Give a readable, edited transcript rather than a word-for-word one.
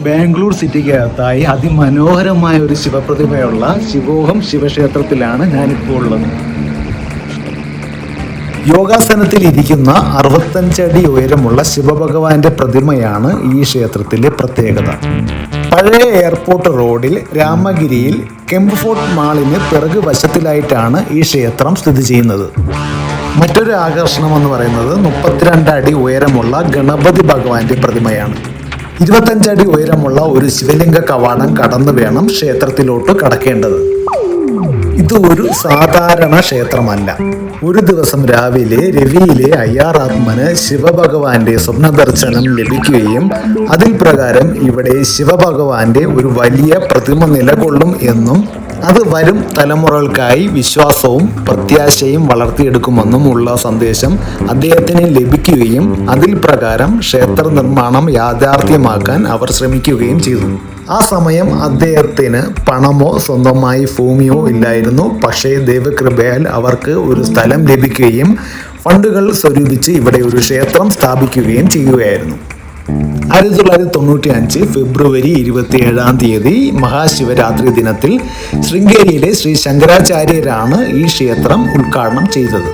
ബാംഗ്ലൂർ സിറ്റിക്കകത്തായി അതിമനോഹരമായ ഒരു ശിവപ്രതിമയുള്ള ശിവോഹം ശിവക്ഷേത്രത്തിലാണ് ഞാനിപ്പോൾ ഉള്ളത്. യോഗാസനത്തിൽ ഇരിക്കുന്ന 65 അടി ഉയരമുള്ള ശിവഭഗവാന്റെ പ്രതിമയാണ് ഈ ക്ഷേത്രത്തിലെ പ്രത്യേകത. പഴയ എയർപോർട്ട് റോഡിൽ രാമഗിരിയിൽ കെംപ്ഫോർട്ട് മാളിന് പിറകു വശത്തിലായിട്ടാണ് ഈ ക്ഷേത്രം സ്ഥിതി ചെയ്യുന്നത്. മറ്റൊരു ആകർഷണം എന്ന് പറയുന്നത് 32 അടി ഉയരമുള്ള ഗണപതി ഭഗവാന്റെ പ്രതിമയാണ്. 25 അടി ഉയരമുള്ള ഒരു ശിവലിംഗ കവാടം കടന്നു വേണം ക്ഷേത്രത്തിലോട്ട് കടക്കേണ്ടത്. ഇത് ഒരു സാധാരണ ക്ഷേത്രമല്ല. ഒരു ദിവസം രാവിലെ രവിയിലെ അയ്യാറാത്മന് ശിവഭഗവാന്റെ സ്വപ്നദർശനം ലഭിക്കുകയും അതിൽ പ്രകാരം ഇവിടെ ശിവഭഗവാന്റെ ഒരു വലിയ പ്രതിമ നിലകൊള്ളും എന്നും അത് വരും തലമുറകൾക്കായി വിശ്വാസവും പ്രത്യാശയും വളർത്തിയെടുക്കുമെന്നും ഉള്ള സന്ദേശം അദ്ദേഹത്തിന് ലഭിക്കുകയും അതിൽ പ്രകാരം ക്ഷേത്ര നിർമ്മാണം യാഥാർത്ഥ്യമാക്കാൻ അവർ ശ്രമിക്കുകയും ചെയ്തു. ആ സമയം അദ്ദേഹത്തിന് പണമോ സ്വന്തമായി ഭൂമിയോ ഇല്ലായിരുന്നു. പക്ഷേ ദൈവകൃപയാൽ അവർക്ക് ഒരു സ്ഥലം ലഭിക്കുകയും ഫണ്ടുകൾ സ്വരൂപിച്ച് ഇവിടെ ഒരു ക്ഷേത്രം സ്ഥാപിക്കുകയും ചെയ്യുകയായിരുന്നു. 1995 ഫെബ്രുവരി 27 മഹാശിവരാത്രി ദിനത്തിൽ ശൃംഗേരിയിലെ ശ്രീ ശങ്കരാചാര്യരാണ് ഈ ക്ഷേത്രം ഉദ്ഘാടനം ചെയ്തത്.